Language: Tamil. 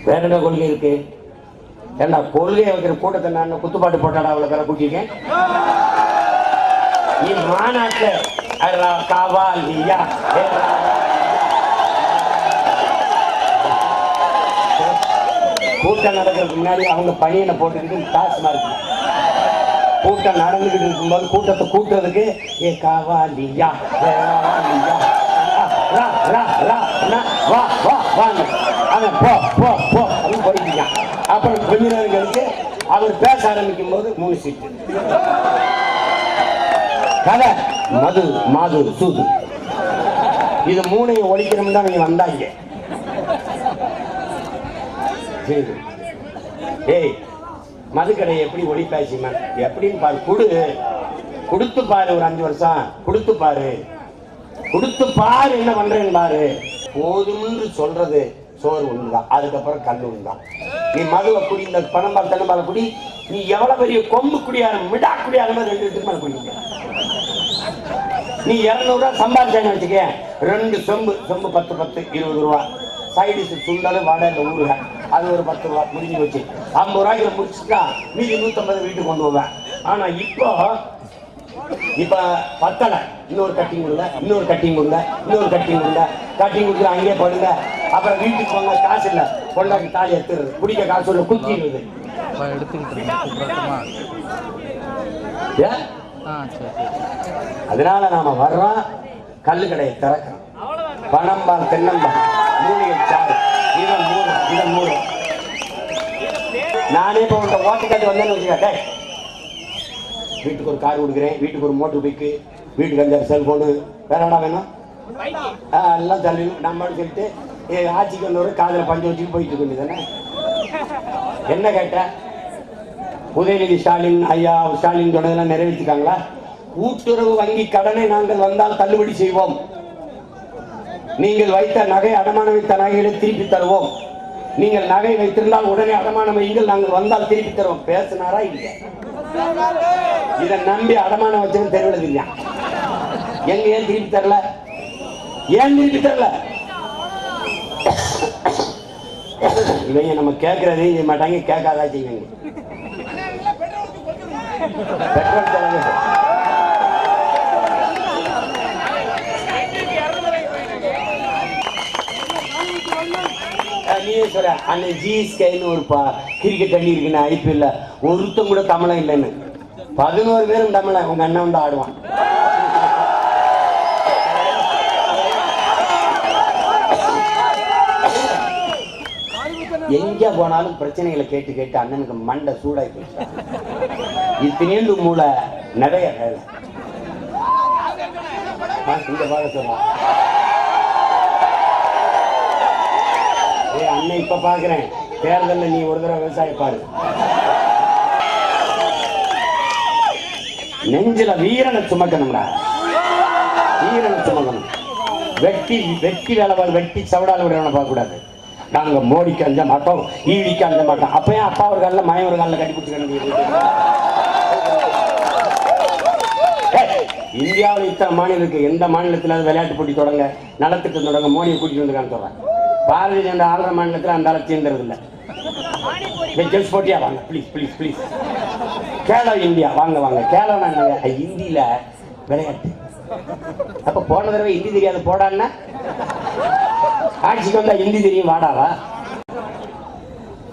வேற என்ன கொள்கை இருக்கு? ஏன்னா கொள்கையை வைக்கிற கூட்டத்தை நான் குத்துப்பாட்டு போட்டாடா அவ்வளோ பேரை கூட்டிருக்கேன். நீ மாநாட்டில் காவாலியா கூட்டம் நடக்கிறதுக்கு முன்னாடி அவங்க பணியனை போட்டுக்கிட்டு காசு மாதிரி கூட்டம் நடந்துகிட்டு இருக்கும்போது கூட்டத்தை கூட்டுறதுக்கு ஏ காவாலியா போயிட்டான். அப்புறம் கொஞ்ச நேரம் கழிச்சு அவர் பேச ஆரம்பிக்கும் போது 3 சீட்டு கதை மது மாது சூது இது 3ஐயும் ஒழிக்கணும் தான் நீங்க வந்தாங்க. ஏய் மதுக்கடையை எப்படி ஒழிப்பாச்சுமா எப்படின்னு பாரு. கொடுத்து பாரு, ஒரு 5 வருஷம் கொடுத்து பாரு, என்ன பண்றேன்னு பாரு. போதும்னு சொல்றது சோறு ஒண்ணுதான், அதுக்கப்புறம் கல் ஒண்ணுதான். நீ மதுவை குடி, இந்த பணம்பால் தென்னம்பால் குடி, நீ எவ்வளவு பெரிய கொம்பு குடியார மிடா குடியார 2 லிட்டருக்கு மேல குடிக்க. நீ 200 ரூபாய் சம்பாதிச்சான்னு வச்சுக்க, 2 சொம்பு 10 20 ரூபா. சைடிஸ் சுண்டல் வடை ஊருக அது ஒரு 10 ரூபா முடிஞ்சு வச்சு 50 ரூபாய்க்கு முடிச்சுட்டா மீதி 150 வீட்டுக்கு கொண்டு போவேன். ஆனா இப்ப பத்தலை, இன்னொரு கட்டிங் கொடுங்க, கட்டிங் கொடுத்து அங்கேயே படுங்க. அப்புறம் வீட்டுக்கு போங்க, காசு இல்லை, கொண்டாடி தாலி எடுத்துறது, குடிக்க காசு இல்லை, குத்திடுறது. அதனால நாம வர்றோம், கல்லு கடையை திறக்கிறோம், பணம்பால் தென்னம்பால் மூலிகை சாறு இதை மூணு. நானே இப்போ உங்க ஓட்டுக்காட்டு வந்தேன்னு வச்சுக்க, வீட்டுக்கு ஒரு கார் கொடுக்குறேன், வீட்டுக்கு ஒரு மோட்டர் பைக்கு, வீட்டுக்கு 5 செல்போனு, வேற என்ன வேணும் எல்லாம் தள்ளி நம்மளும் சொல்லிட்டு ஆட்சிக்கு வந்தவரை காதில் பஞ்சு வச்சுட்டு போயிட்டு இருக்க வேண்டியதானே. என்ன கேட்ட? உதயநிதி ஸ்டாலின் ஐயா ஸ்டாலின் சொன்னதெல்லாம் நிறைவேற்றிருக்காங்களா? கூட்டுறவு வங்கி கடனை நாங்கள் வந்தால் தள்ளுபடி செய்வோம், நீங்கள் வைத்த நகை அடமானம் வைத்த நகைகளை திருப்பி தருவோம், நீங்கள் நகை வைத்திருந்தால் உடனே அடமானம் வைங்கள், நாங்கள் வந்தால் திருப்பி தருவோம். பேசினாரா இல்லையா? இதை நம்பி அடமானம் வச்சவன் தெருவில் இல்லையா? எங்க ஏன் திருப்பி தரல? இவங்க நம்ம கேட்கறதே செய்ய மாட்டாங்க, கேட்காதா செய்வாங்க. பெட்ரோல் செலவு நீயே சொல்ற. அன்னைக்கு ஜிஎஸ்கேன்னு ஒரு கிரிக்கெட் அணி இருக்குன்னு ஐபிஎல்ல ஒருத்தம் கூட தமிழன் இல்லைன்னு 11 பேரும் தமிழன். உங்க அண்ணன் வந்து ஆடுவான். எங்க போனாலும் பிரச்சனைகளை கேட்டு கேட்டு அண்ணனுக்கு மண்டை சூடாய் போச்சு. இத்தனேண்டு மூளை நிறைய வேலை. இந்த பாட சொல்றான், அண்ணன் இப்ப பாக்குறேன், தேர்தலில் நீ ஒரு தடவை விவசாய பாரு. நெஞ்சில வீரனை சுமக்கணும்டா, வீரனை சுமக்கணும். வெட்டி வேலை வெட்டி சவடால் விடவனை பார்க்க கூடாது. நாங்க மோடிக்கு அஞ்ச மாட்டோம், ஈடிக்கு அஞ்ச மாட்டோம். அப்பயும் அப்பா ஒரு காலில் மயம் ஒரு காலில் கட்டிப்பிடிச்சு. இந்தியாவில் இத்தனை மாநிலம் இருக்கு, எந்த மாநிலத்தில் விளையாட்டு போட்டி தொடங்க, நலத்திட்டம் தொடங்க மோடியை கூட்டிட்டு வந்துருக்கான்னு சொல்றேன். பாரதிய ஜனதா ஆளுற மாநிலத்தில் அந்த அளவு சேர்ந்துறது இல்லை. ஜெல்ஸ் போட்டியா வாங்க ப்ளீஸ். கேலோ இந்தியா வாங்க. கேலோனா இந்தியில விளையாட்டு. அப்ப போன தடவை ஹிந்தி தெரியாது போடான்னா, ஆட்சிக்கு வந்தா ஹிந்தி தெரியும் வாடாவா?